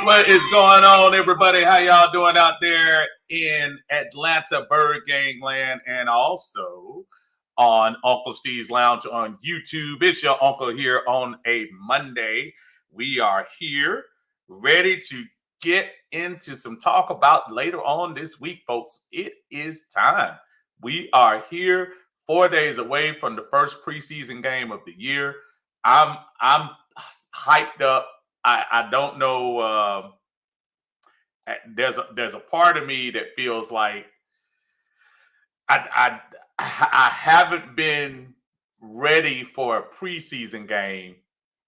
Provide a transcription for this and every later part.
What is going on, everybody? How y'all doing out there in Atlanta, Bird Gang Land, and also on Uncle Steve's Lounge on YouTube? It's your uncle here on a Monday. We are here ready to get into some talk about later on this week, folks. It is time. We are here 4 days away from the first preseason game of the year. I'm hyped up. I don't know. There's a part of me that feels like I I haven't been ready for a preseason game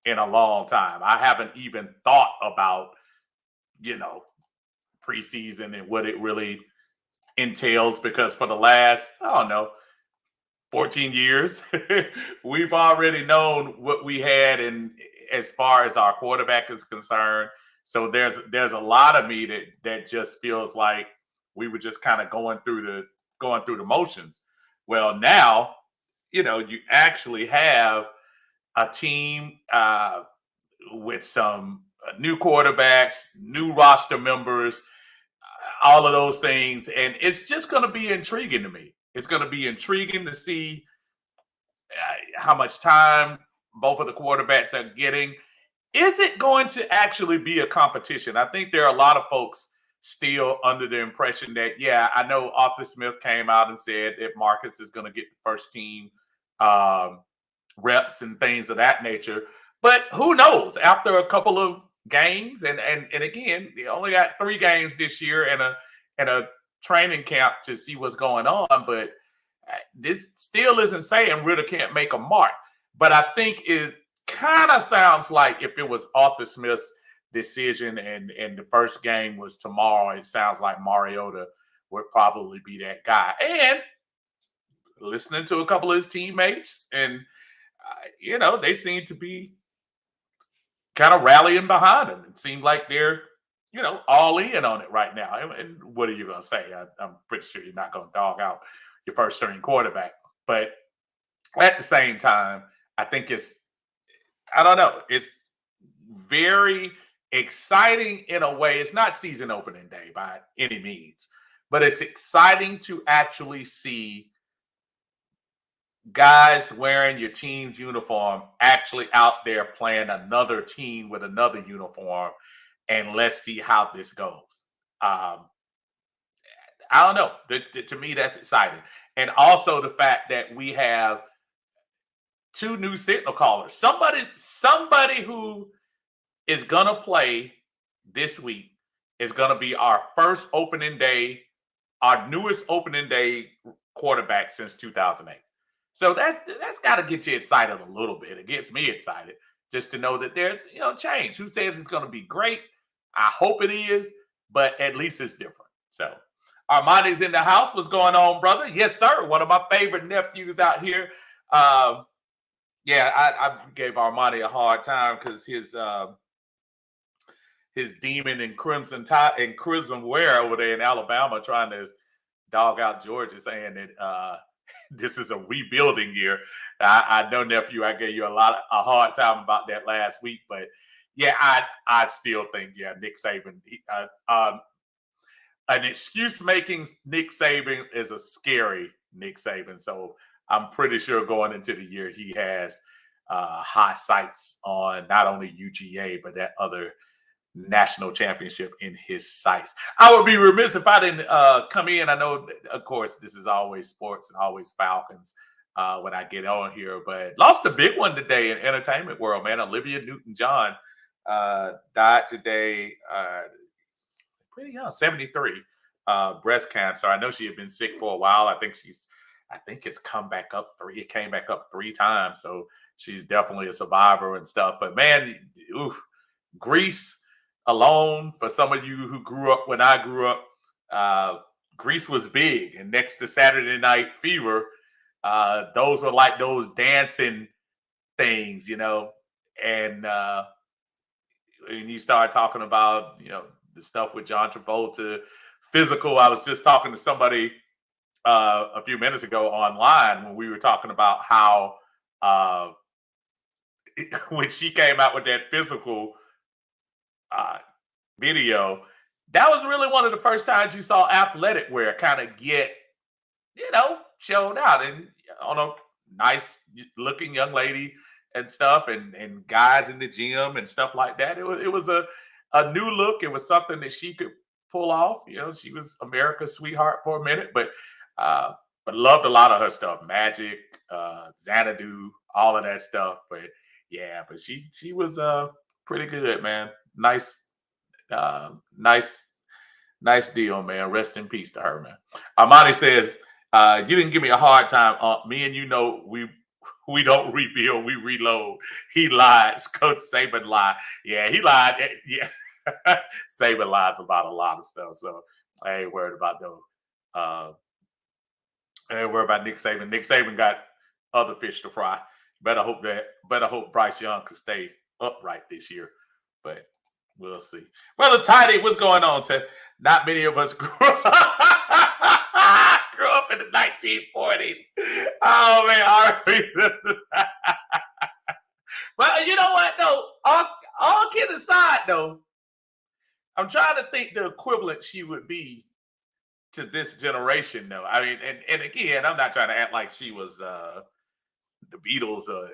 in a long time. I haven't even thought about you know preseason and what it really entails because for the last I don't know 14 years we've already known what we had and as far as our quarterback is concerned. So there's a lot of me that just feels like we were just kind of going through the motions. Well, now you actually have a team with some new quarterbacks, new roster members, all of those things, and it's just going to be intriguing to me. It's going to be intriguing to see how much time both of the quarterbacks are getting. Is it going to actually be a competition? I think there are a lot of folks still under the impression that, yeah, I know Arthur Smith came out and said that Marcus is going to get the first team um, reps and things of that nature. But who knows? After a couple of games, and again, they only got 3 games this year and a training camp to see what's going on. But this still isn't saying Ritter can't make a mark. But I think it kind of sounds like if it was Arthur Smith's decision and the first game was tomorrow, it sounds like Mariota would probably be that guy. And listening to a couple of his teammates, and they seem to be kind of rallying behind him. It seemed like they're all in on it right now. And what are you going to say? I'm pretty sure you're not going to dog out your first string quarterback, but at the same time, I think I don't know, it's very exciting in a way. It's not season opening day by any means, but it's exciting to actually see guys wearing your team's uniform actually out there playing another team with another uniform, and let's see how this goes. Um, I don't know. To me, that's exciting, and also the fact that we have 2 new signal callers. Somebody who is gonna play this week is gonna be our first opening day, our newest opening day quarterback since 2008. So that's got to get you excited a little bit. It gets me excited just to know that there's change. Who says it's going to be great? I hope it is, but at least it's different. So Armani's in the house. What's going on, brother? Yes, sir. One of my favorite nephews out here. Um, yeah, I gave Armani a hard time because his demon and crimson tie and crimson wear over there in Alabama trying to dog out Georgia, saying that this is a rebuilding year. I know, nephew, I gave you a hard time about that last week, but yeah, I still think Nick Saban. An excuse making Nick Saban is a scary Nick Saban. So I'm pretty sure going into the year he has high sights on not only UGA but that other national championship in his sights. I would be remiss if I didn't come in. I know, of course, this is always sports and always Falcons when I get on here, but lost a big one today in entertainment world, man. Olivia Newton-John died today, pretty young, 73, breast cancer. I know she had been sick for a while. I think it's come back up three. It came back up 3 times, so she's definitely a survivor and stuff. But man, Greece alone, for some of you who grew up when I grew up, Grease was big. And next to Saturday Night Fever, those were like those dancing things, and when you start talking about, the stuff with John Travolta, physical. I was just talking to somebody a few minutes ago online when we were talking about how when she came out with that physical, video, that was really one of the first times you saw athletic wear kind of get, showed out and on a nice looking young lady and stuff and guys in the gym and stuff like that. It was a new look. It was something that she could pull off. She was America's sweetheart for a minute, uh but loved a lot of her stuff. Magic, Xanadu, all of that stuff. But yeah, but she was pretty good, man. Nice, nice deal, man. Rest in peace to her, man. Armani says, you didn't give me a hard time. Me and we don't rebuild, we reload. He lied. Coach Saban lied. Yeah, he lied. Yeah. Saban lies about a lot of stuff. So I ain't worried about those. Uh, I ain't worried about Nick Saban. Nick Saban got other fish to fry. Better hope Bryce Young can stay upright this year. But we'll see. Well, the Tidy, what's going on? Not many of us grew up in the 1940s. Oh man, but you know what though? All kidding aside though, I'm trying to think the equivalent she would be to this generation though. I mean, and again, I'm not trying to act like she was the Beatles or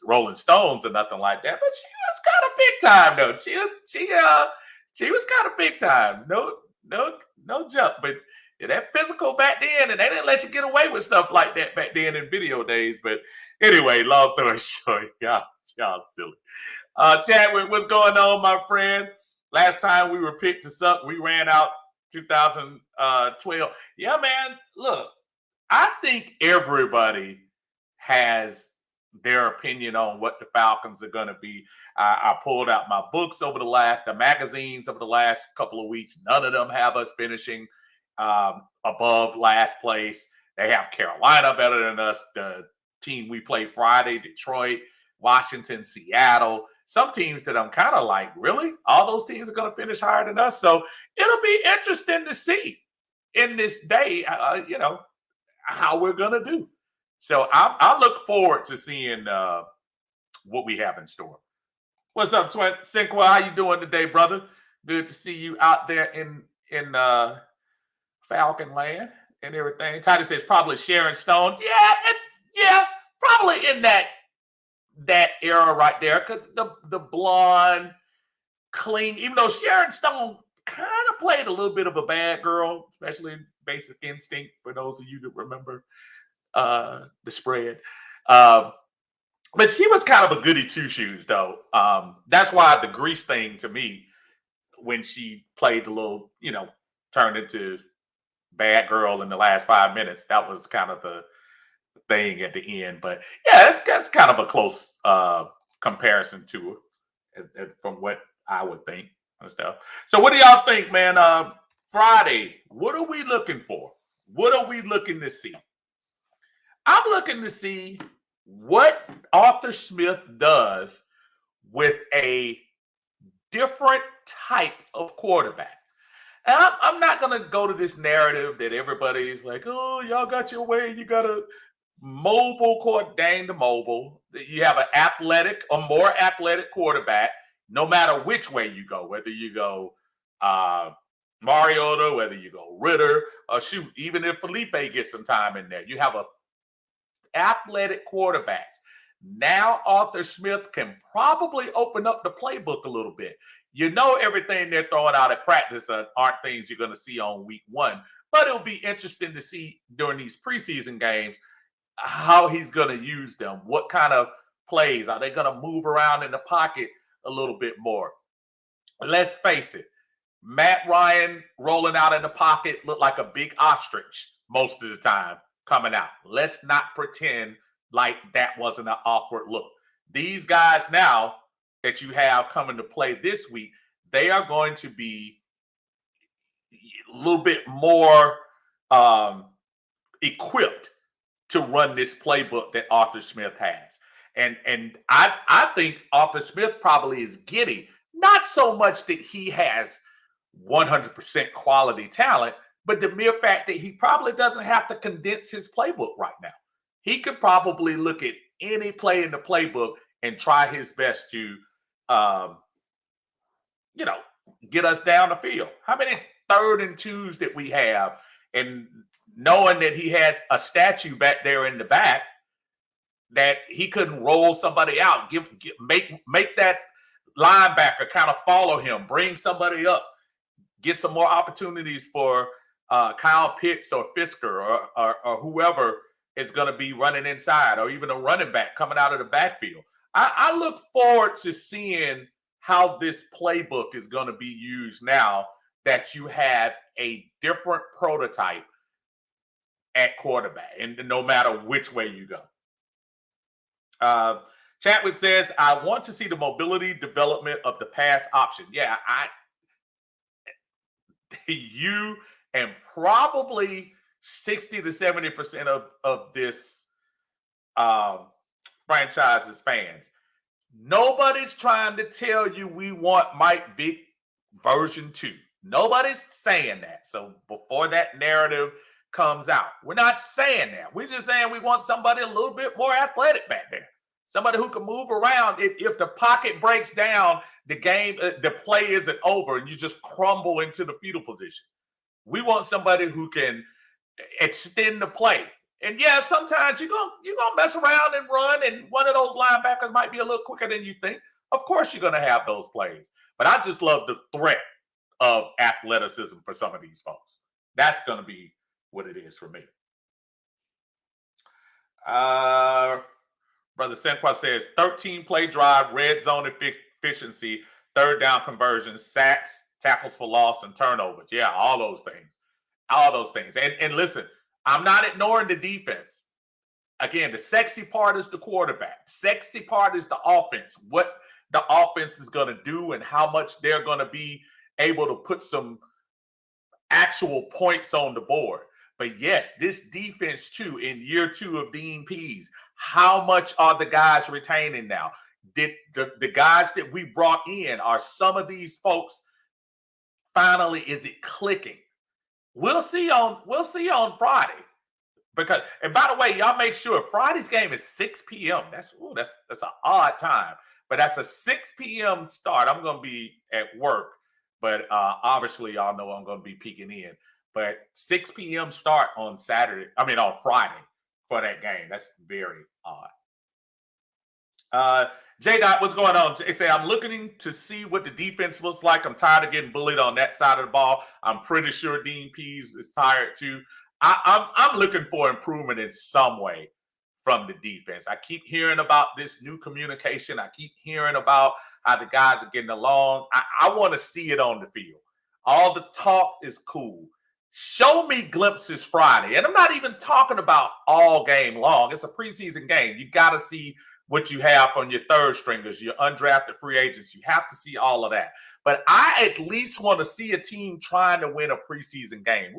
Rolling Stones or nothing like that, but she was kind of big time though. She was kind of big time. No jump. But that physical back then, and they didn't let you get away with stuff like that back then in video days. But anyway, long story short, y'all silly. Chadwick, what's going on, my friend? Last time we were picked to suck, we ran out 2012. Yeah, man. Look, I think everybody has their opinion on what the Falcons are going to be. I pulled out my books the magazines over the last couple of weeks. None of them have us finishing above last place. They have Carolina better than us. The team we play Friday, Detroit, Washington, Seattle. Some teams that I'm kind of like, really? All those teams are going to finish higher than us. So it'll be interesting to see in this day, how we're going to do. So I look forward to seeing what we have in store. What's up, Cinqua? How you doing today, brother? Good to see you out there in Falcon Land and everything. Titus says probably Sharon Stone. Yeah, probably in that era right there. Because the blonde, clean, even though Sharon Stone kind of played a little bit of a bad girl, especially in Basic Instinct, for those of you that remember the spread. But she was kind of a goody two-shoes, though. That's why the Grease thing to me, when she played the little, turned into bad girl in the last 5 minutes, that was kind of the thing at the end. But yeah, that's kind of a close comparison to her from what I would think and stuff. So what do y'all think, man? Friday, what are we looking for? What are we looking to see? I'm looking to see what Arthur Smith does with a different type of quarterback. And I'm not going to go to this narrative that everybody's like, oh, y'all got your way. You got a mobile dang the mobile. You have a more athletic quarterback, no matter which way you go, whether you go Mariota, whether you go Ritter, or shoot, even if Felipe gets some time in there, you have a athletic quarterbacks. Now Arthur Smith can probably open up the playbook a little bit. Everything they're throwing out at practice aren't things you're going to see on week one, but it'll be interesting to see during these preseason games how he's going to use them. What kind of plays are they going to move around in the pocket a little bit more? Let's face it, Matt Ryan rolling out in the pocket looked like a big ostrich most of the time coming out. Let's not pretend like that wasn't an awkward look. These guys now that you have coming to play this week, they are going to be a little bit more equipped to run this playbook that Arthur Smith has. And I think Arthur Smith probably is giddy, not so much that he has 100% quality talent, but the mere fact that he probably doesn't have to condense his playbook right now. He could probably look at any play in the playbook and try his best to, get us down the field. How many 3rd and 2s did we have? And knowing that he had a statue back there in the back, that he couldn't roll somebody out, make that linebacker kind of follow him, bring somebody up, get some more opportunities for Kyle Pitts or Fisker or whoever is going to be running inside, or even a running back coming out of the backfield. I look forward to seeing how this playbook is going to be used now that you have a different prototype at quarterback, and no matter which way you go. Chatwood says, I want to see the mobility development of the pass option. Yeah, you and probably 60 to 70% of this franchise's fans. Nobody's trying to tell you we want Mike Vick version 2. Nobody's saying that. So before that narrative comes out, we're not saying that. We're just saying we want somebody a little bit more athletic back there. Somebody who can move around. If the pocket breaks down, the play isn't over and you just crumble into the fetal position. We want somebody who can extend the play. And yeah, sometimes you're gonna mess around and run, and one of those linebackers might be a little quicker than you think. Of course you're gonna have those plays. But I just love the threat of athleticism for some of these folks. That's gonna be what it is for me. Brother Senqua says 13-play drive, red zone efficiency, 3rd down conversions, sacks, tackles for loss, and turnovers. Yeah, all those things. All those things. And listen, I'm not ignoring the defense. Again, the sexy part is the quarterback. Sexy part is the offense. What the offense is going to do and how much they're going to be able to put some actual points on the board. But yes, this defense too, in year 2 of Dean Pease, how much are the guys retaining now? Did the guys that we brought in, are some of these folks finally, is it clicking? We'll see on Friday. Because, and by the way, y'all make sure Friday's game is 6 p.m. That's an odd time. But that's a 6 p.m. start. I'm going to be at work, but obviously y'all know I'm going to be peeking in. But 6 p.m. start on Friday for that game. That's very odd. J-Dot, what's going on? They say, I'm looking to see what the defense looks like. I'm tired of getting bullied on that side of the ball. I'm pretty sure Dean Pease is tired too. I'm looking for improvement in some way from the defense. I keep hearing about this new communication. I keep hearing about how the guys are getting along. I want to see it on the field. All the talk is cool. Show me glimpses Friday. And I'm not even talking about all game long. It's a preseason game. You got to see what you have on your 3rd stringers, your undrafted free agents. You have to see all of that. But I at least want to see a team trying to win a preseason game.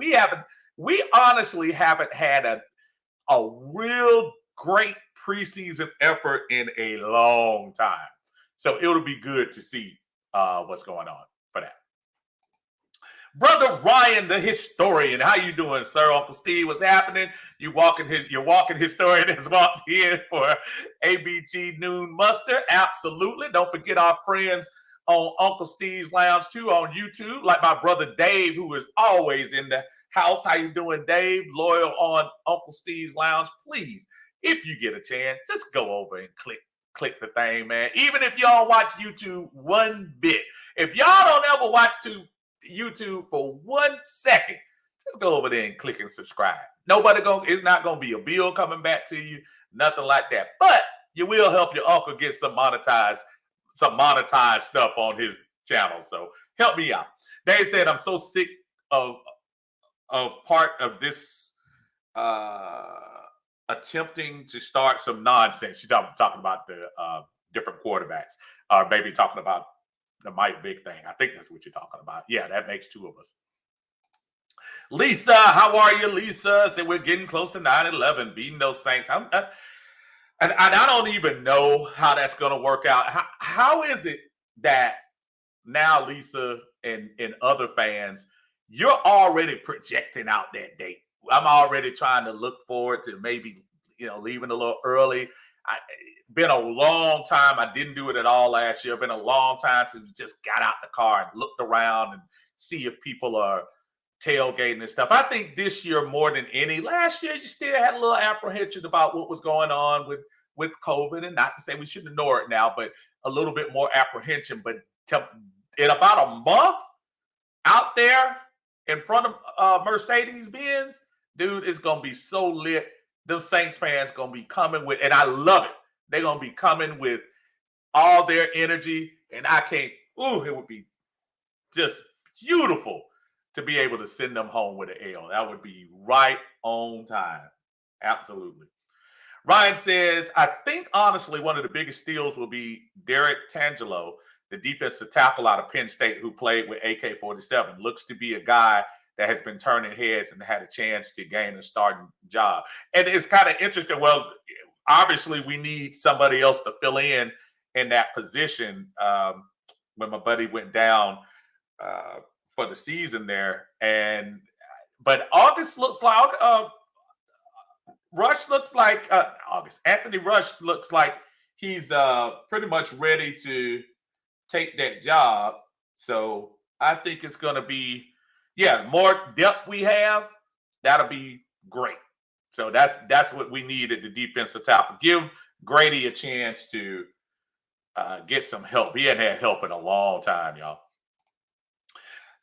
We honestly haven't had a real great preseason effort in a long time. So it'll be good to see what's going on for that. Brother Ryan, the historian, how you doing, sir? Uncle Steve, what's happening? Your walking historian has walked in for ABG Noon Muster. Absolutely. Don't forget our friends on Uncle Steve's Lounge too on YouTube, like my brother Dave, who is always in the house. How you doing, Dave? Loyal on Uncle Steve's Lounge. Please, if you get a chance, just go over and click the thing, man. Even if y'all watch YouTube one bit, if y'all don't ever watch YouTube for 1 second, just go over there and click and subscribe. It's not gonna be a bill coming back to you, nothing like that. But you will help your uncle get some monetized stuff on his channel. So help me out. Dave said, I'm so sick of part of this attempting to start some nonsense. She's talking about the different quarterbacks, or maybe talking about the Mike Vick thing. I think that's what you're talking about. Yeah, that makes 2 of us. Lisa, how are you, Lisa? Said we're getting close to 9/11, beating those Saints. And I don't even know how that's going to work out. How is it that now, Lisa and other fans, you're already projecting out that date? I'm already trying to look forward to maybe leaving a little early. been a long time. I didn't do it at all last year. Been a long time since we just got out the car and looked around and see if people are tailgating and stuff. I think this year more than any. Last year, you still had a little apprehension about what was going on with COVID, and not to say we should ignore it now, but a little bit more apprehension. But in about a month out there in front of Mercedes-Benz, dude, it's going to be so lit. Them Saints fans going to be coming with, and I love it. They're going to be coming with all their energy, and I can't, it would be just beautiful to be able to send them home with an L. That would be right on time. Absolutely. Ryan says, I think, honestly, one of the biggest steals will be Derek Tangelo, the defensive tackle out of Penn State who played with AK-47. Looks to be a guy that has been turning heads and had a chance to gain a starting job. And it's kind of interesting. Well, obviously, we need somebody else to fill in that position when my buddy went down for the season there. But August looks like Rush looks like Anthony Rush looks like he's pretty much ready to take that job. So I think it's going to be, more depth we have, that'll be great. So that's what we need at the defensive tackle. Give Grady a chance to get some help. He hadn't had help in a long time, y'all.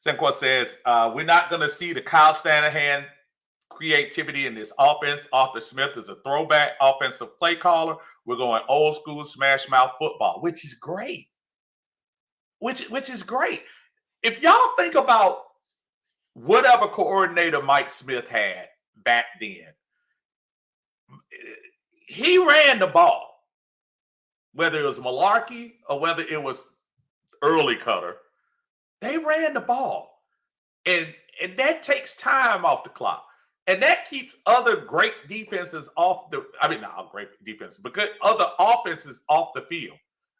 Senqua says, we're not going to see the Kyle Shanahan creativity in this offense. Arthur Smith is a throwback offensive play caller. We're going old school smash mouth football, which is great. Which is great. If y'all think about whatever coordinator Mike Smith had back then, he ran the ball. Whether it was malarkey or whether it was early cutter, they ran the ball. And that takes time off the clock. And that keeps other great defenses off not great defenses, but good other offenses off the field.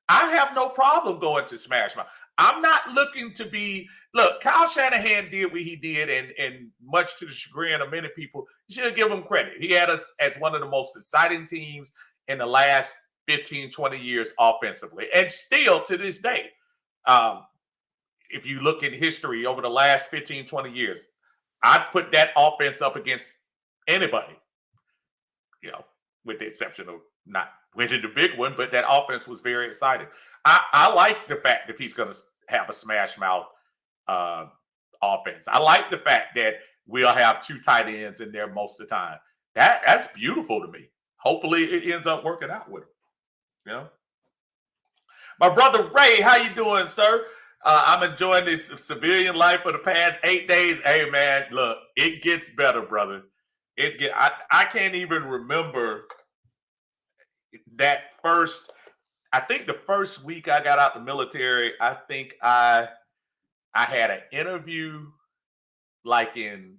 I have no problem going to smash mouth. I'm not looking to be, Kyle Shanahan did what he did, and much to the chagrin of many people, you should give him credit. He had us as one of the most exciting teams in the last 15, 20 years offensively. And still to this day, if you look in history over the last 15, 20 years, I'd put that offense up against anybody, with the exception of not winning the big one, but that offense was very exciting. I like the fact that he's going to have a smash mouth offense. I like the fact that we'll have two tight ends in there most of the time. That's beautiful to me. Hopefully it ends up working out with him. My brother Ray, how you doing, sir? I'm enjoying this civilian life for the past 8 days. Hey, man, look, it gets better, brother. I can't even remember that I think the first week I got out the military, I think I had an interview like in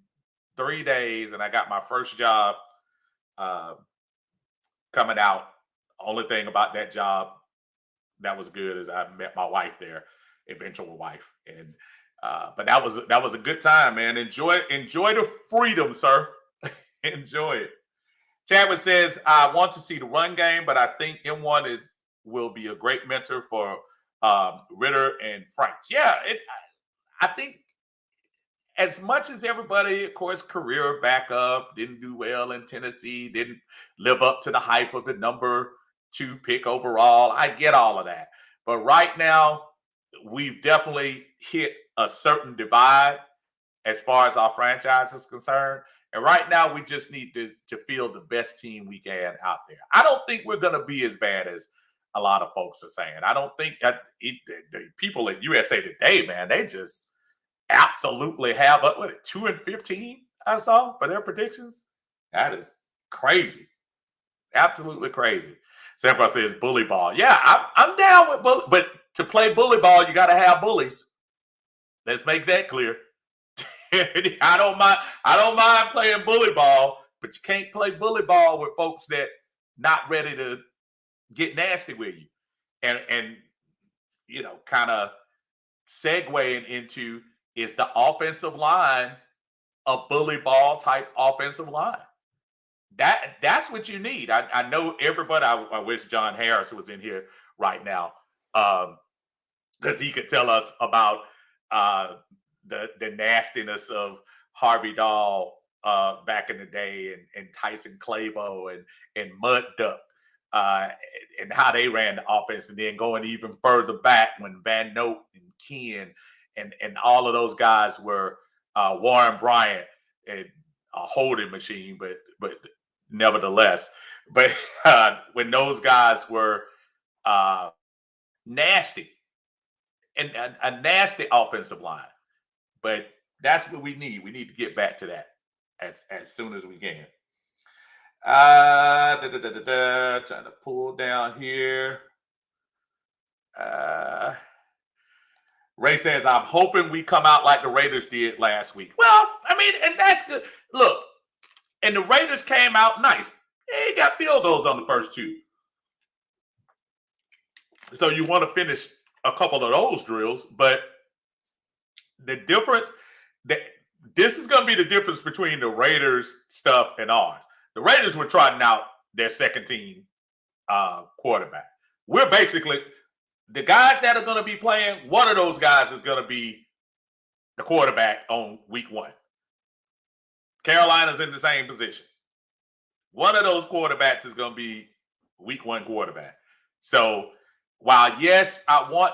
3 days, and I got my first job coming out. Only thing about that job that was good is I met my wife there, eventual wife, and but that was a good time, man. Enjoy the freedom, sir. Enjoy it. Chadwick says, I want to see the run game, but I think M1 will be a great mentor for Ritter and Franks. Yeah, I think as much as everybody, of course, career backup, didn't do well in Tennessee, didn't live up to the hype of the number 2 pick overall. I get all of that. But right now, we've definitely hit a certain divide as far as our franchise is concerned. And right now, we just need to field the best team we can out there. I don't think we're going to be as bad as a lot of folks are saying. I don't think the people at USA Today, man, they just absolutely have 2-15 I saw for their predictions. That is crazy. Absolutely crazy. Sanford says bully ball. Yeah, I'm down with bully, but to play bully ball, you got to have bullies. Let's make that clear. I don't mind playing bully ball, but you can't play bully ball with folks that not ready to get nasty with you. And kind of segueing into, is the offensive line a bully ball type offensive line? That's what you need. I know everybody. I wish John Harris was in here right now, because he could tell us about uh, the nastiness of Harvey Dahl back in the day, and Tyson Clabo and Mud Duck, uh, and how they ran the offense, and then going even further back when Van Note and Ken and all of those guys were Warren Bryant, and a holding machine, but nevertheless, but when those guys were uh, nasty, and a nasty offensive line. But that's what we need. We need to get back to that as soon as we can. Trying to pull down here. Ray says, I'm hoping we come out like the Raiders did last week. Well, I mean, and that's good. Look, and the Raiders came out nice. They got field goals on the first two. So you want to finish a couple of those drills, but the difference, this is going to be the difference between the Raiders stuff and ours. The Raiders were trotting out their second team quarterback. We're basically, the guys that are going to be playing, one of those guys is going to be the quarterback on week one. Carolina's in the same position. One of those quarterbacks is going to be week one quarterback. So while yes, I want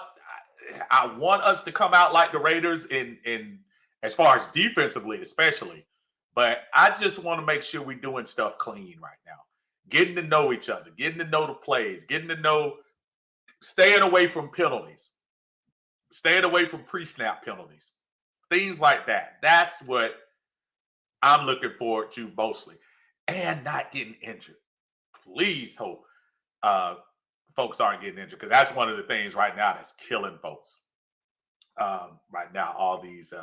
us to come out like the Raiders in as far as defensively, especially, but I just want to make sure we're doing stuff clean right now. Getting to know each other, getting to know the plays, getting to know, staying away from penalties, staying away from pre-snap penalties, things like that. That's what I'm looking forward to mostly, and not getting injured. Please hope folks aren't getting injured, because that's one of the things right now that's killing folks. Right now, all these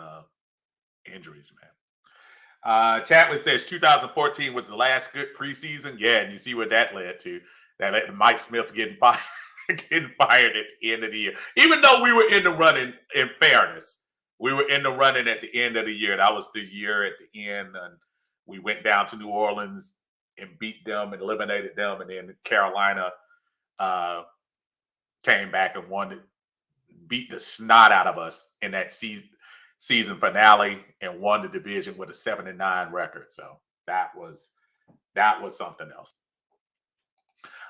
injuries, man. Chapman says 2014 was the last good preseason. Yeah, and you see what that led to. That led to Mike Smith getting fired, at the end of the year. Even though we were in the running, in fairness, we were in the running at the end of the year. That was the year at the end, and we went down to New Orleans and beat them and eliminated them, and then Carolina came back and won, beat the snot out of us in that season finale, and won the division with a 7-9 record. So that was something else.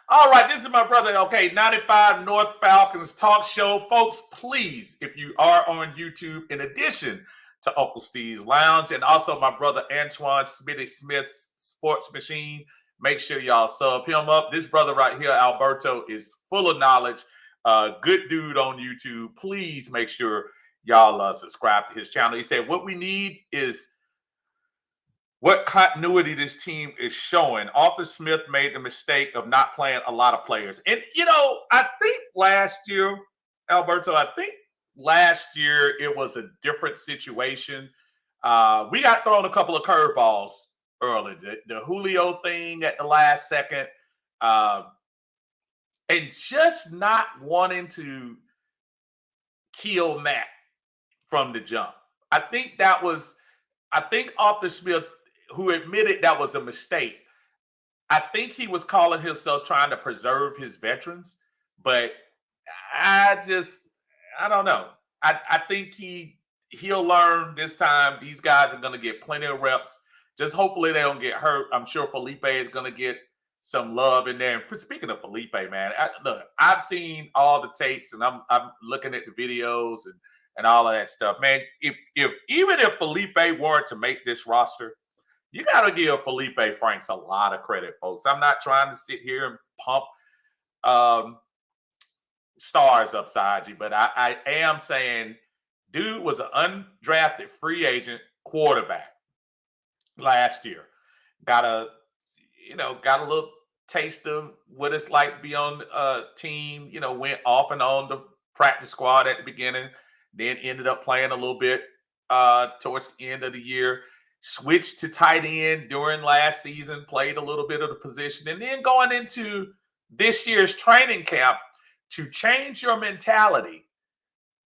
All right, this is my brother. Okay, 95 North Falcons talk show, folks. Please, if you are on YouTube, in addition to Uncle Steve's Lounge, and also my brother Antoine Smitty Smith's Sports Machine, make sure y'all sub him up. This brother right here, Alberto, is full of knowledge. Good dude on YouTube. Please make sure y'all subscribe to his channel. He said, what we need is what continuity this team is showing. Arthur Smith made the mistake of not playing a lot of players. And, I think last year, Alberto, it was a different situation. We got thrown a couple of curveballs early. The Julio thing at the last second. And just not wanting to kill Matt from the jump. I think Arthur Smith, who admitted that was a mistake, I think he was calling himself trying to preserve his veterans, but I don't know. I think he'll learn this time. These guys are going to get plenty of reps. Just hopefully they don't get hurt. I'm sure Felipe is going to get some love in there. And speaking of Felipe, man, I've seen all the tapes, and I'm looking at the videos and all of that stuff, man. Even if Felipe weren't to make this roster, you got to give Felipe Franks a lot of credit, folks. I'm not trying to sit here and pump stars upside you, but I am saying, dude was an undrafted free agent quarterback last year. Got a little taste of what it's like to be on a team, went off and on the practice squad at the beginning, then ended up playing a little bit towards the end of the year, switched to tight end during last season, played a little bit of the position, and then going into this year's training camp to change your mentality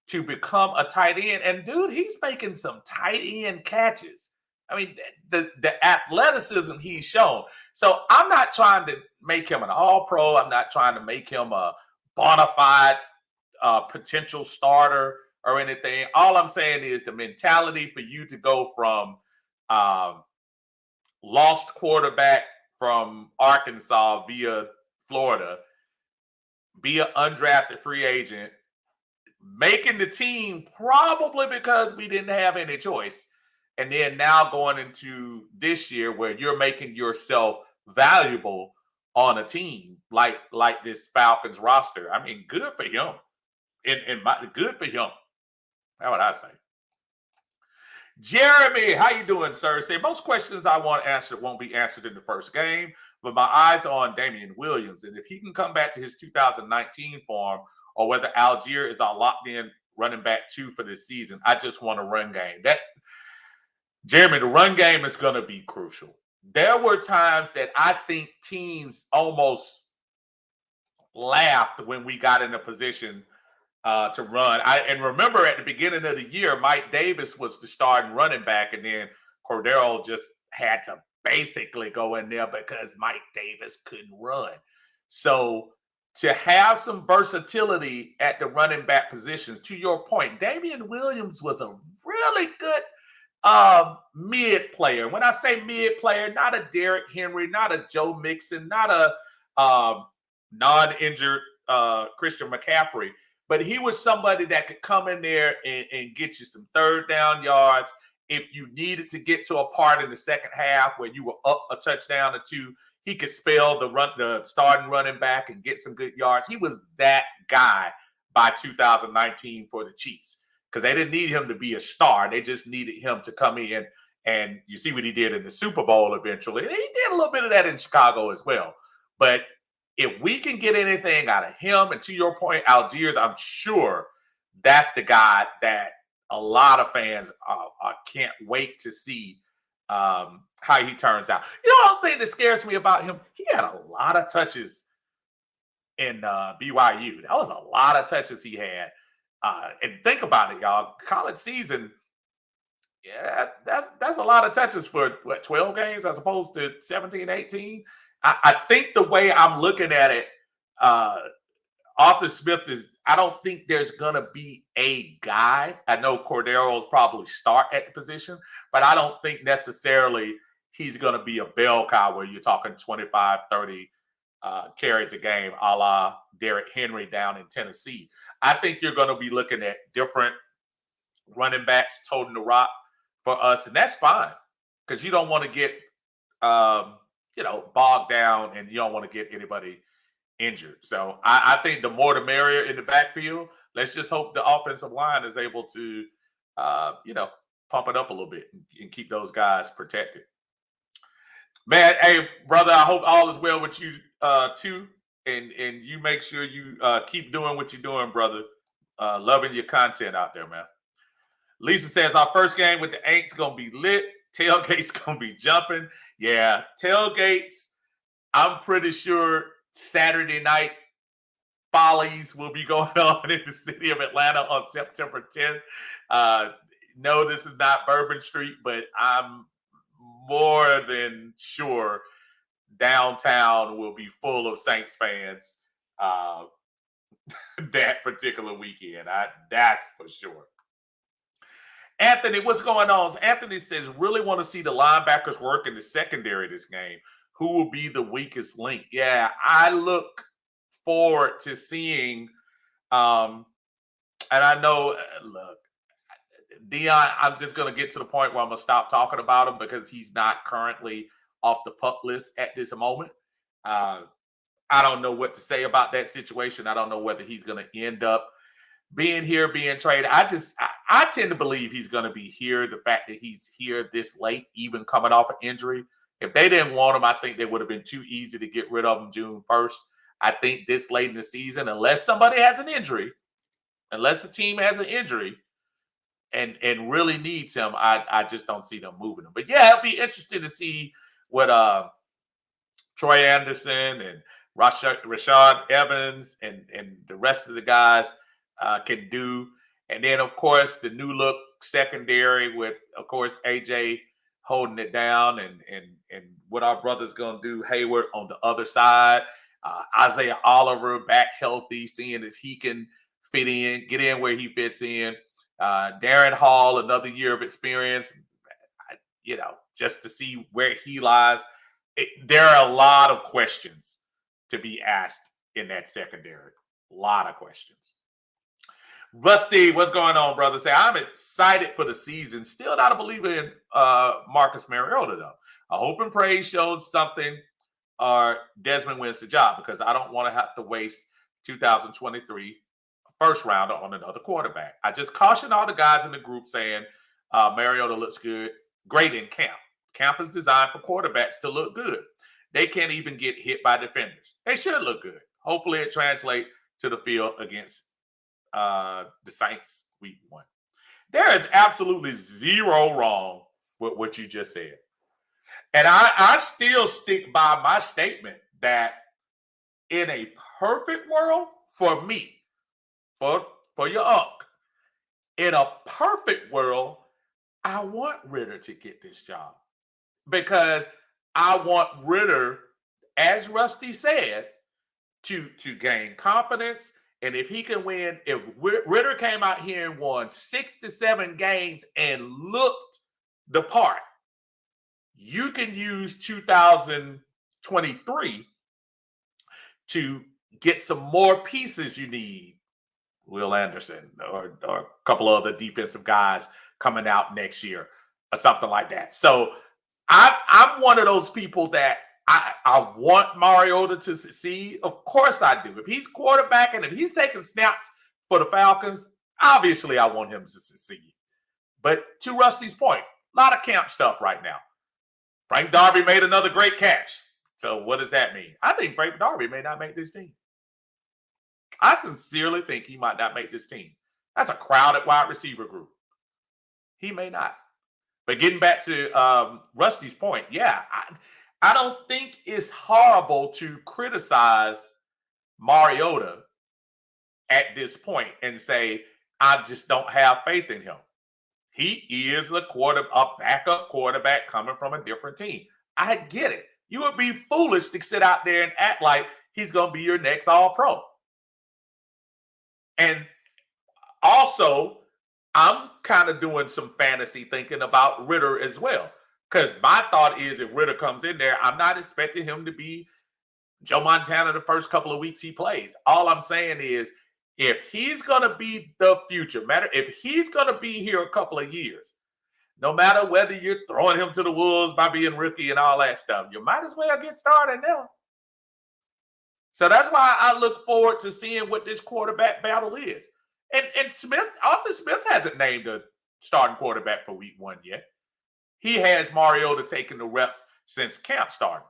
to become a tight end. And dude, he's making some tight end catches. I mean, the athleticism he's shown. So I'm not trying to make him an all-pro. I'm not trying to make him a bona fide potential starter or anything. All I'm saying is the mentality for you to go from lost quarterback from Arkansas via Florida, be an undrafted free agent, making the team probably because we didn't have any choice. And then now going into this year where you're making yourself valuable on a team like this Falcons roster. I mean, good for him. Good for him. How would I say? Jeremy, how you doing, sir? Say most questions I want answered won't be answered in the first game, but my eyes are on Damian Williams. And if he can come back to his 2019 form, or whether Algier is our locked-in running back 2 for this season, I just want a run game. Jeremy, the run game is going to be crucial. There were times that I think teams almost laughed when we got in a position to run. And remember at the beginning of the year, Mike Davis was the starting running back, and then Cordero just had to basically go in there because Mike Davis couldn't run. So to have some versatility at the running back position, to your point, Damian Williams was a really good mid player. When I say mid player, not a Derrick Henry, not a Joe Mixon, not a non-injured Christian McCaffrey, but he was somebody that could come in there and get you some third down yards. If you needed to get to a part in the second half where you were up a touchdown or two, he could spell the starting running back and get some good yards. He was that guy by 2019 for the Chiefs because they didn't need him to be a star. They just needed him to come in, and you see what he did in the Super Bowl eventually. He did a little bit of that in Chicago as well. But if we can get anything out of him, and to your point, Algiers, I'm sure that's the guy that a lot of fans can't wait to see how he turns out. You know, one thing that scares me about him, he had a lot of touches in BYU. That was a lot of touches he had. And think about it, y'all. College season, yeah, that's a lot of touches for, 12 games as opposed to 17, 18? I think the way I'm looking at it, Arthur Smith I don't think there's going to be a guy. I know Cordero's probably start at the position, but I don't think necessarily he's going to be a bell cow where you're talking 25, 30 carries a game, a la Derrick Henry down in Tennessee. I think you're going to be looking at different running backs toting the rock for us, and that's fine because you don't want to get bogged down, and you don't want to get anybody injured. So I think the more the merrier in the backfield. Let's just hope the offensive line is able to, pump it up a little bit and keep those guys protected. Man, hey, brother, I hope all is well with you too. And you make sure you keep doing what you're doing, brother. Loving your content out there, man. Lisa says, our first game with the Aints going to be lit. Tailgate's going to be jumping. Yeah, tailgates, I'm pretty sure Saturday night follies will be going on in the city of Atlanta on September 10th. No, this is not Bourbon Street, but I'm more than sure downtown will be full of Saints fans that particular weekend. That's for sure. Anthony, what's going on? Anthony says, really want to see the linebackers work in the secondary this game. Who will be the weakest link? Yeah, I look forward to seeing, and I know, look, Dion, I'm just going to get to the point where I'm going to stop talking about him because he's not currently off the pup list at this moment. I don't know what to say about that situation. I don't know whether he's going to end up being here, being traded. I tend to believe he's going to be here. The fact that he's here this late, even coming off an injury. If they didn't want him, I think they would have been too easy to get rid of him June 1st. I think this late in the season, unless somebody has an injury, unless the team has an injury and really needs him, I just don't see them moving him. But yeah, it'll be interesting to see what Troy Anderson and Rashad Evans and the rest of the guys can do. And then, of course, the new look secondary with, of course, AJ holding it down, and what our brother's gonna do. Hayward on the other side, Isaiah Oliver back healthy, seeing if he can fit in, get in where he fits in. Darren Hall, another year of experience, just to see where he lies. There are a lot of questions to be asked in that secondary. A lot of questions. Rusty, what's going on, brother? Say, I'm excited for the season. Still not a believer in Marcus Mariota, though. I hope and pray shows something or Desmond wins the job, because I don't want to have to waste 2023 first rounder on another quarterback. I just caution all the guys in the group saying Mariota looks great in camp. Camp is designed for quarterbacks to look good. They can't even get hit by defenders. They should look good. Hopefully it translates to the field against the Saints week 1. There is absolutely zero wrong with what you just said. And I still stick by my statement that in a perfect world, for me, for your unc, in a perfect world, I want Ritter to get this job, because I want Ritter, as Rusty said, to gain confidence. And if he can win, if Ritter came out here and won 6 to 7 games and looked the part, you can use 2023 to get some more pieces you need. Will Anderson or a couple of other defensive guys coming out next year or something like that. So I'm one of those people that I want Mariota to succeed. Of course I do. If he's quarterback and if he's taking snaps for the Falcons, obviously I want him to succeed. But to Rusty's point, a lot of camp stuff right now. Frank Darby made another great catch. So what does that mean? I think Frank Darby may not make this team. I sincerely think he might not make this team. That's a crowded wide receiver group. He may not. But getting back to Rusty's point, yeah, I don't think it's horrible to criticize Mariota at this point and say, I just don't have faith in him. He is a backup quarterback coming from a different team. I get it. You would be foolish to sit out there and act like he's going to be your next All-Pro. And also, I'm kind of doing some fantasy thinking about Ritter as well. Because my thought is, if Ritter comes in there, I'm not expecting him to be Joe Montana the first couple of weeks he plays. All I'm saying is, if he's going to be the future, if he's going to be here a couple of years, no matter whether you're throwing him to the wolves by being rookie and all that stuff, you might as well get started now. So that's why I look forward to seeing what this quarterback battle is. And Arthur Smith hasn't named a starting quarterback for week 1 yet. He has Mariota taking the reps since camp started.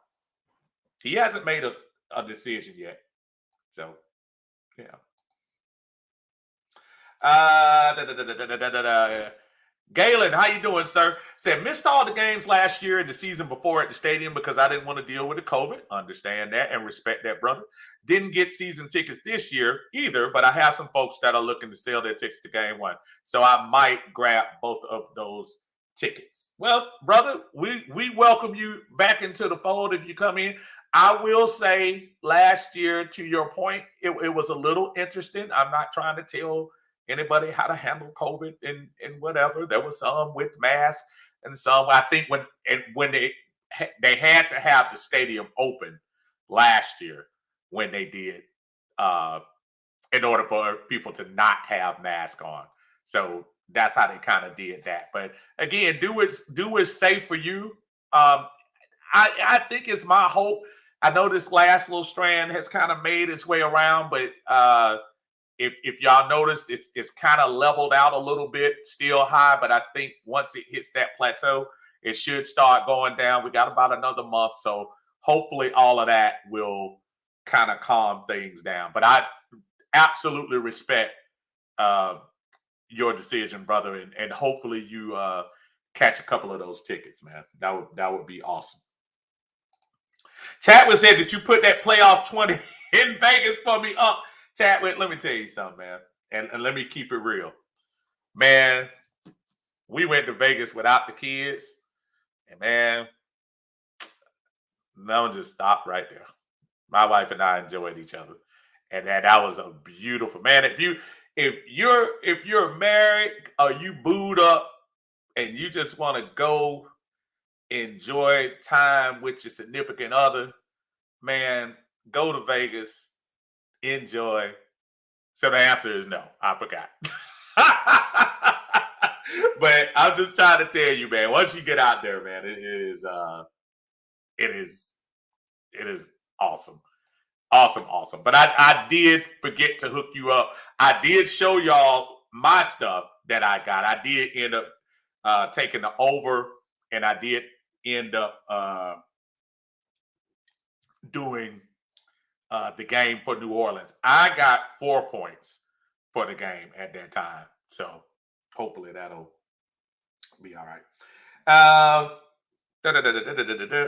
He hasn't made a decision yet. So, yeah. Galen, how you doing, sir? Said, missed all the games last year and the season before at the stadium because I didn't want to deal with the COVID. Understand that and respect that, brother. Didn't get season tickets this year either, but I have some folks that are looking to sell their tickets to game 1. So I might grab both of those tickets. Well, brother, we welcome you back into the fold if you come in. I will say last year, to your point, it was a little interesting. I'm not trying to tell anybody how to handle COVID and whatever. There was some with masks and some. I think when they had to have the stadium open last year when they did, in order for people to not have masks on. So that's how they kind of did that. But again, do what's safe for you. I think it's my hope. I know this last little strand has kind of made its way around, but if y'all noticed, it's kind of leveled out a little bit, still high. But I think once it hits that plateau, it should start going down. We got about another month, so hopefully all of that will kind of calm things down. But I absolutely respect your decision, brother, and hopefully you catch a couple of those tickets, man. That would be awesome. Chadwick said, did you put that playoff 20 in Vegas for me up? Chadwick, let me tell you something, man. And let me keep it real. Man, we went to Vegas without the kids, And man, no, just stop right there. My wife and I enjoyed each other, and that was a beautiful man. If you're married or you booed up and you just want to go enjoy time with your significant other, man, go to Vegas, enjoy. So the answer is no. I forgot. But I'm just trying to tell you, man. Once you get out there, man, it is it is awesome. Awesome, awesome. But I did forget to hook you up. I did show y'all my stuff that I got. I did end up taking the over, and I did end up doing the game for New Orleans. I got 4 points for the game at that time. So hopefully that'll be all right. Da, da, da, da, da, da, da, da.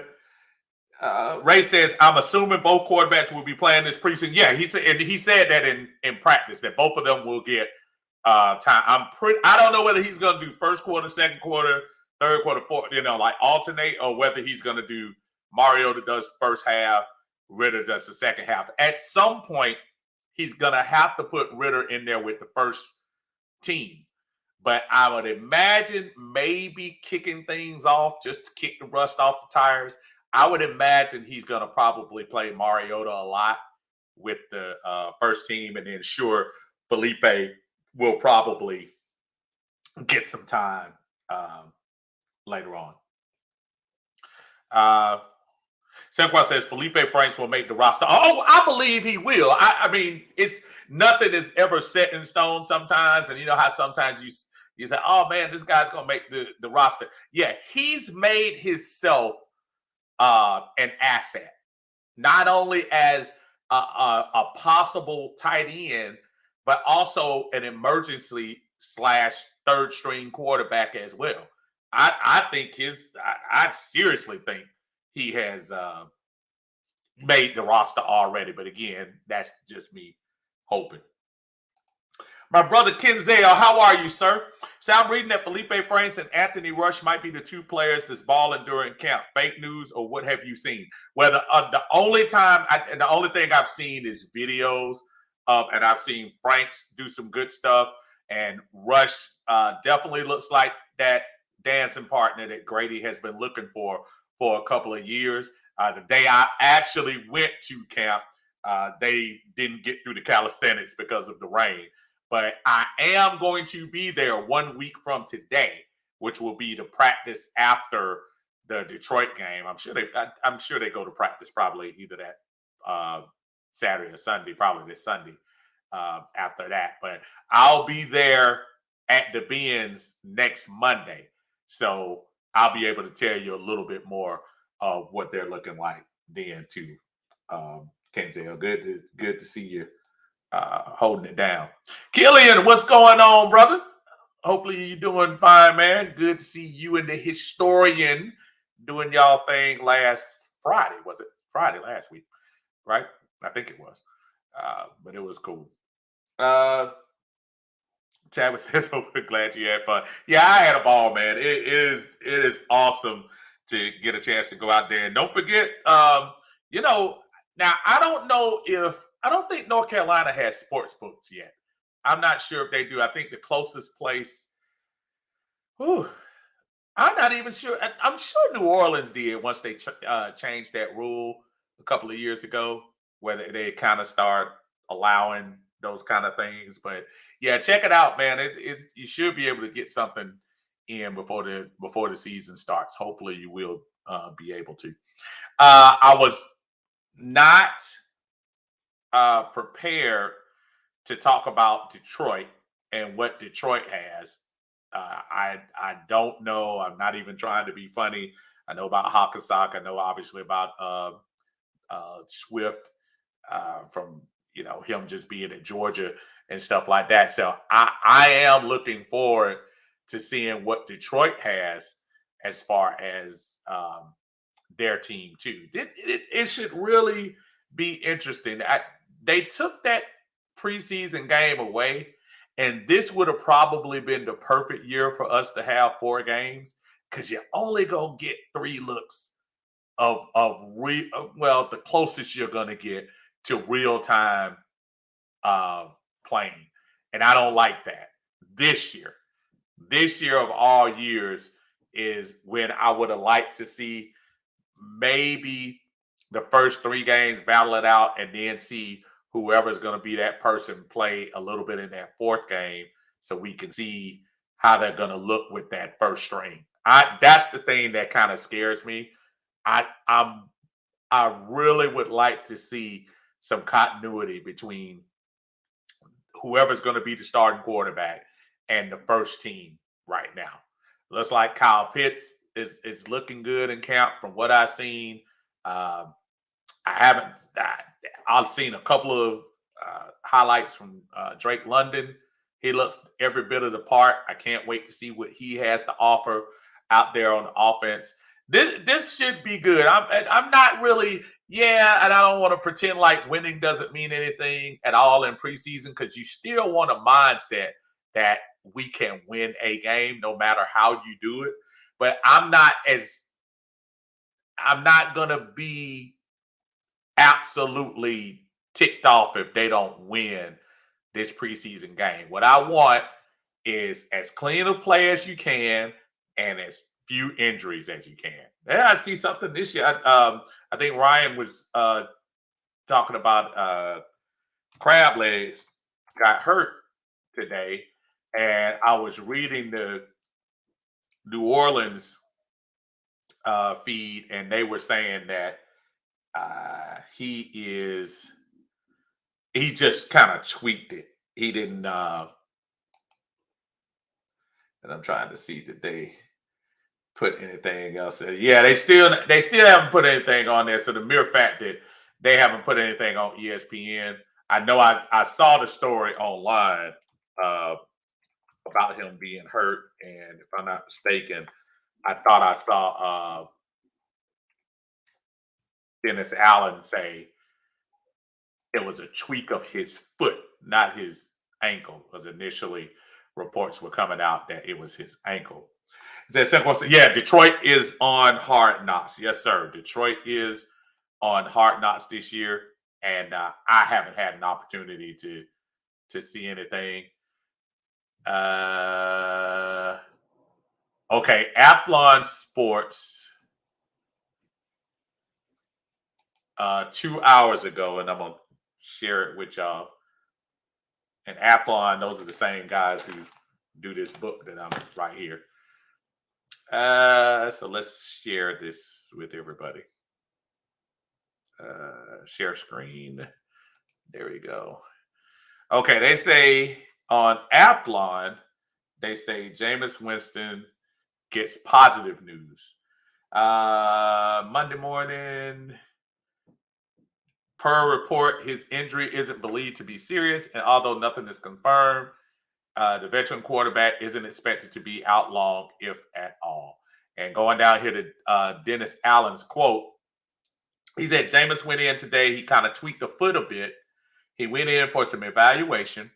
Ray says, "I'm assuming both quarterbacks will be playing this preseason." Yeah, he said that in practice that both of them will get time. I don't know whether he's going to do first quarter, second quarter, third quarter, fourth. Like alternate, or whether he's going to do Mariota does first half, Ritter does the second half. At some point, he's going to have to put Ritter in there with the first team. But I would imagine maybe kicking things off just to kick the rust off the tires. I would imagine he's going to probably play Mariota a lot with the first team, and then sure, Felipe will probably get some time later on. Senqua says Felipe Franks will make the roster. Oh, I believe he will. I mean, it's nothing is ever set in stone sometimes, and you know how sometimes you say, "Oh man, this guy's going to make the roster." Yeah, he's made himself an asset, not only as a possible tight end, but also an emergency / third string quarterback as well. I think I seriously think he has made the roster already. But again, that's just me hoping. My brother Kenzel, how are you, sir? So I'm reading that Felipe Franks and Anthony Rush might be the two players that's balling during camp. Fake news, or what have you seen? Well, the only thing I've seen is videos of, and I've seen Franks do some good stuff, and Rush definitely looks like that dancing partner that Grady has been looking for a couple of years. The day I actually went to camp, they didn't get through the calisthenics because of the rain. But I am going to be there 1 week from today, which will be the practice after the Detroit game. I'm sure they go to practice probably either that Saturday or Sunday, probably this Sunday after that. But I'll be there at the Benz next Monday, so I'll be able to tell you a little bit more of what they're looking like then too. Kenzel, good to see you. Holding it down. Killian, what's going on, brother? Hopefully you're doing fine, man. Good to see you and the historian doing y'all thing last Friday. Was it Friday last week? Right? I think it was. But it was cool. Chad says, "We're glad you had fun." Yeah, I had a ball, man. It is awesome to get a chance to go out there. And don't forget, now I don't think North Carolina has sports books yet. I'm not sure if they do. I think the closest place, I'm not even sure. I'm sure New Orleans did once they changed that rule a couple of years ago, where they kind of start allowing those kind of things. But yeah, check it out, man. You should be able to get something in before the season starts. Hopefully, you will be able to. I was not prepared to talk about Detroit and what Detroit has. I don't know. I'm not even trying to be funny. I know about Hockensock. I know obviously about Swift from him just being at Georgia and stuff like that. So I am looking forward to seeing what Detroit has as far as their team too. It should really be interesting. They took that preseason game away, and this would have probably been the perfect year for us to have 4 games. because you're only gonna get 3 looks of the closest you're gonna get to real time uh, playing, and I don't like that. This year, this year of all years is when I would have liked to see maybe the first 3 games battle it out, and then see whoever's going to be that person play a little bit in that 4th game, so we can see how they're going to look with that first string. That's the thing that kind of scares me. I I'm I really would like to see some continuity between whoever's going to be the starting quarterback and the first team right now. Looks like Kyle Pitts is looking good in camp from what I've seen. Um, I haven't. I've seen a couple of highlights from Drake London. He looks every bit of the part. I can't wait to see what he has to offer out there on the offense. This should be good. I'm not really, yeah, and I don't want to pretend like winning doesn't mean anything at all in preseason, because you still want a mindset that we can win a game no matter how you do it. But I'm not gonna be absolutely ticked off if they don't win this preseason game. What I want is as clean a play as you can and as few injuries as you can. Yeah, I see something this year. I think Ryan was talking about Crab Legs got hurt today, and I was reading the New Orleans feed, and they were saying that he just kind of tweaked it. He didn't. And I'm trying to see that they put anything else. Yeah, they still haven't put anything on there. So the mere fact that they haven't put anything on ESPN, I know I saw the story online about him being hurt, and if I'm not mistaken, I thought I saw Dennis Allen say it was a tweak of his foot, not his ankle, because initially reports were coming out that it was his ankle. Yeah, Detroit is on Hard Knocks. Yes, sir. Detroit is on Hard Knocks this year, and I haven't had an opportunity to see anything. Okay, Athlon Sports 2 hours ago, and I'm gonna share it with y'all. And Athlon, those are the same guys who do this book that I'm right here. So let's share this with everybody. Share screen. There we go. Okay, they say on Athlon, they say Jameis Winston gets positive news. Monday morning, per report, his injury isn't believed to be serious, and although nothing is confirmed, the veteran quarterback isn't expected to be out long, if at all. And going down here to Dennis Allen's quote, he said Jameis went in today. He kind of tweaked the foot a bit. He went in for some evaluation.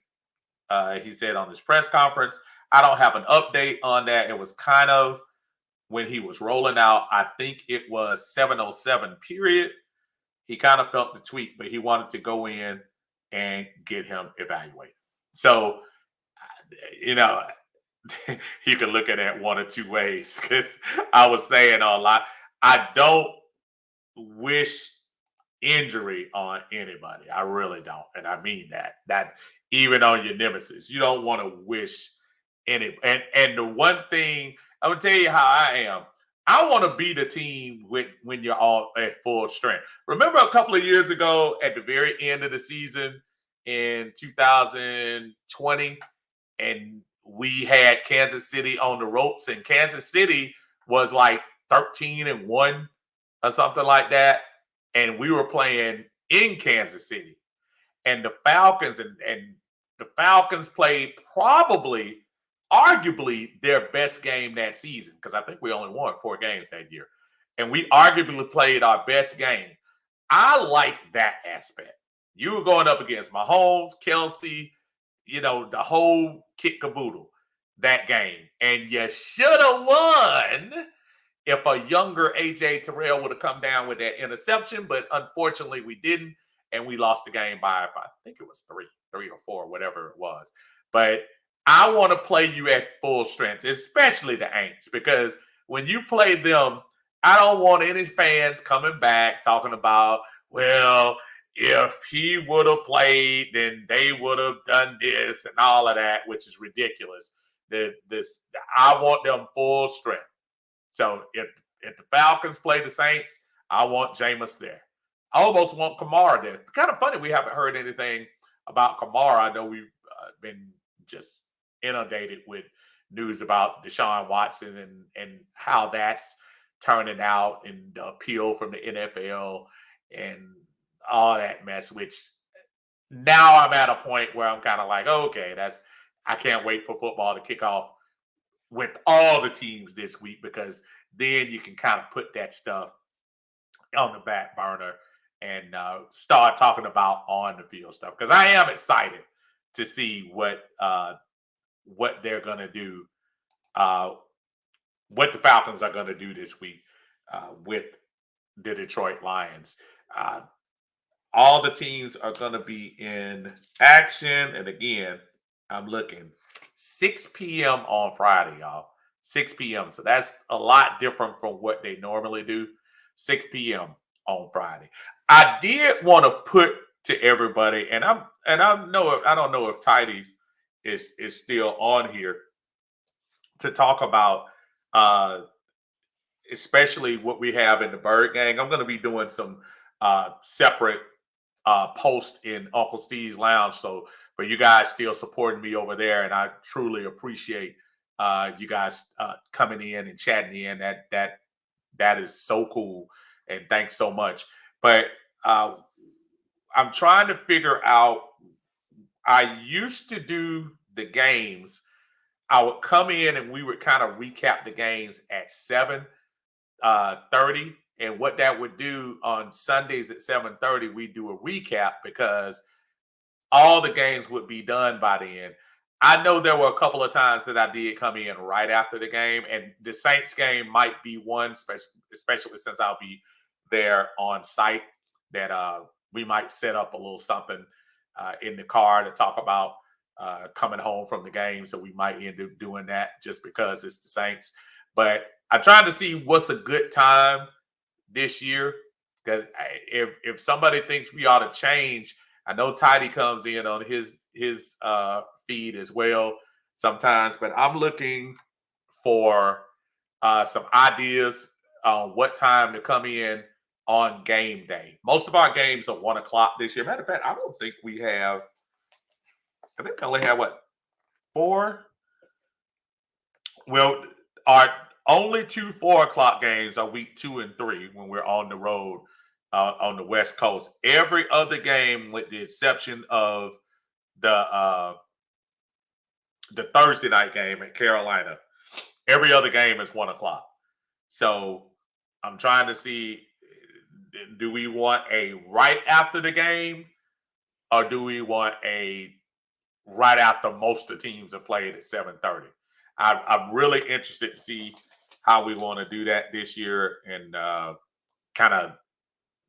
He said on his press conference, I don't have an update on that. It was kind of when he was rolling out. I think it was 7:07 period. He kind of felt the tweak, but he wanted to go in and get him evaluated. So, you know, you can look at it one or two ways, because I was saying a lot. I don't wish injury on anybody. I really don't. And I mean that. That even on your nemesis, you don't want to wish any. And the one thing, I would tell you how I am. I want to be the team when you're all at full strength. Remember a couple of years ago at the very end of the season in 2020, and we had Kansas City on the ropes, and Kansas City was like 13-1 or something like that. And we were playing in Kansas City. And the Falcons and the Falcons played probably, arguably, their best game that season, because I think we only won 4 games that year. And we arguably played our best game. I like that aspect. You were going up against Mahomes, Kelsey, the whole kit caboodle. that game, and you should have won if a younger AJ Terrell would have come down with that interception, but unfortunately we didn't, and we lost the game by I think it was three or four, whatever it was. But I want to play you at full strength, especially the Aints, because when you play them, I don't want any fans coming back talking about, well, if he would have played, then they would have done this and all of that, which is ridiculous. I want them full strength. So if the Falcons play the Saints, I want Jameis there. I almost want Kamara there. It's kind of funny we haven't heard anything about Kamara. I know we've been just inundated with news about Deshaun Watson and how that's turning out and the appeal from the NFL and all that mess, which now I'm at a point where I'm kind of like, okay, I can't wait for football to kick off with all the teams this week, because then you can kind of put that stuff on the back burner and start talking about on the field stuff. Because I am excited to see what they're gonna do, what the Falcons are gonna do this week with the Detroit Lions. All the teams are gonna be in action, and again, I'm looking 6 p.m. on Friday, y'all. 6 p.m. So that's a lot different from what they normally do. 6 p.m. on Friday. I did want to put to everybody, and I don't know if Tidy is still on here to talk about especially what we have in the Bird Gang. I'm going to be doing some separate post in Uncle Steve's Lounge. So for you guys still supporting me over there, and I truly appreciate you guys coming in and chatting in. That is so cool, and thanks so much. But I'm trying to figure out. I used to do the games. I would come in and we would kind of recap the games at 7:30. And what that would do on Sundays at 7:30, we do a recap because all the games would be done by then. I know there were a couple of times that I did come in right after the game, and the Saints game might be one, especially since I'll be there on site, that we might set up a little something in the car to talk about coming home from the game. So we might end up doing that just because it's the Saints. But I tried to see what's a good time this year, because if somebody thinks we ought to change, I know Tidy comes in on his feed as well sometimes, but I'm looking for some ideas on what time to come in on game day. Most of our games are 1 o'clock this year. Matter of fact, I don't think we have. I think I only have what, 4? Well, our only 2 4 o'clock games are week 2 and 3 when we're on the road on the West Coast. Every other game, with the exception of the Thursday night game at Carolina, every other game is 1 o'clock. So I'm trying to see, do we want a right after the game, or do we want a right after most of the teams have played at 7:30? I'm really interested to see how we want to do that this year, and kind of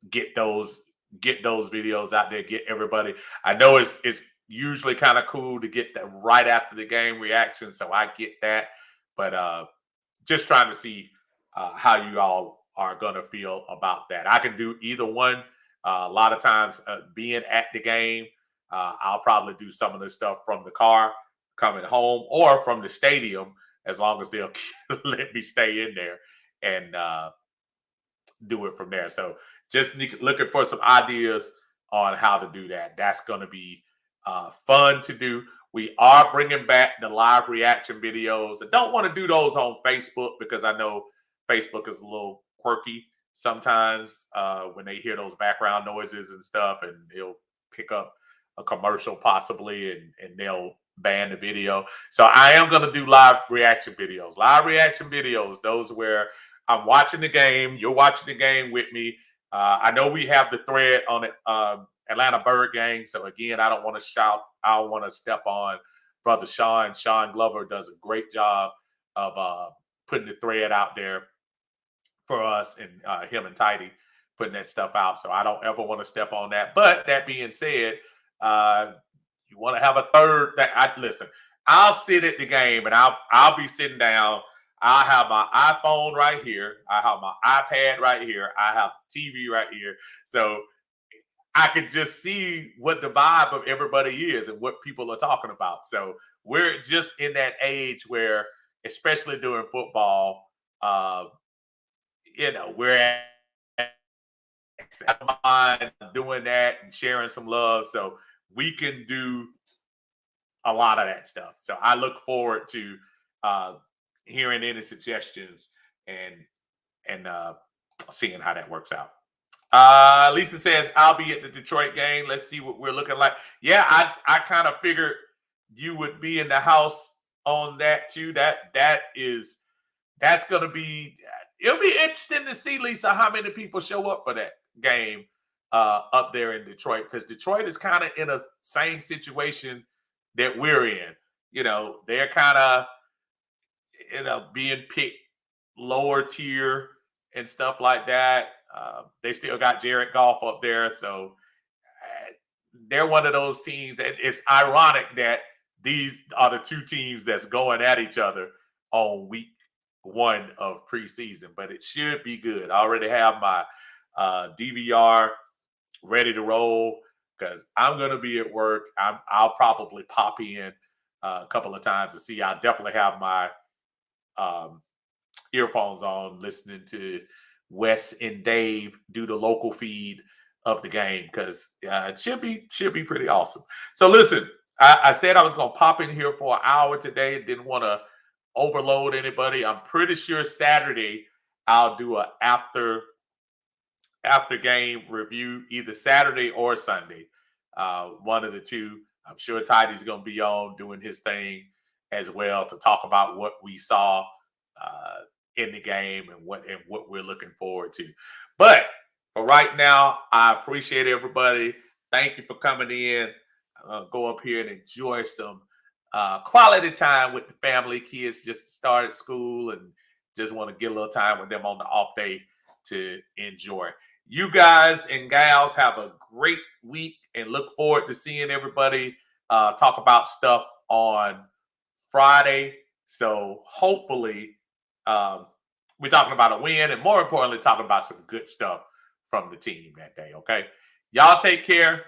get those videos out there, get everybody. I know it's usually kind of cool to get the right after the game reaction, so I get that, but just trying to see how you all are going to feel about that. I can do either one. A lot of times being at the game, I'll probably do some of the stuff from the car coming home, or from the stadium, as long as they'll let me stay in there and do it from there. So just looking for some ideas on how to do that. That's going to be fun to do. We are bringing back the live reaction videos. I don't want to do those on Facebook, because I know Facebook is a little quirky sometimes when they hear those background noises and stuff, and they'll pick up a commercial possibly, and they'll ban the video. So I am going to do live reaction videos. Live reaction videos, those where I'm watching the game, you're watching the game with me. I know we have the thread on it, Atlanta Bird Gang. So again, I don't want to shout. I don't want to step on brother Sean Glover does a great job of putting the thread out there for us, and him and Tidy putting that stuff out. So I don't ever want to step on that. But that being said, you want to have a third that I listen. I'll sit at the game and I'll be sitting down. I have my iPhone right here. I have my iPad right here. I have TV right here. So I could just see what the vibe of everybody is and what people are talking about. So we're just in that age where, especially during football, uh, we're at doing that and sharing some love. So we can do a lot of that stuff. So I look forward to hearing any suggestions and seeing how that works out. Lisa says, I'll be at the Detroit game. Let's see what we're looking like. Yeah, I kind of figured you would be in the house on that too. That's gonna be, it'll be interesting to see, Lisa, how many people show up for that game up there in Detroit, because Detroit is kind of in a same situation that we're in. They're kind of being picked lower tier and stuff like that. They still got Jared Goff up there, so they're one of those teams. It's ironic that these are the two teams that's going at each other on week 1 of preseason, but it should be good. I already have my DVR ready to roll because I'm going to be at work. I'll probably pop in a couple of times to see. I definitely have my earphones on, listening to Wes and Dave do the local feed of the game, because it should be pretty awesome. So listen, I said I was going to pop in here for an hour today. Didn't want to overload anybody. I'm pretty sure Saturday I'll do a after game review, either Saturday or Sunday, one of the two. I'm sure Tidy's going to be on doing his thing as well to talk about what we saw in the game and what we're looking forward to. But for right now, I appreciate everybody. Thank you for coming in. Go up here and enjoy some quality time with the family. Kids just started school and just want to get a little time with them on the off day to enjoy. You guys and gals have a great week and look forward to seeing everybody talk about stuff on Friday. So hopefully we're talking about a win, and more importantly, talking about some good stuff from the team that day. Okay. Y'all take care.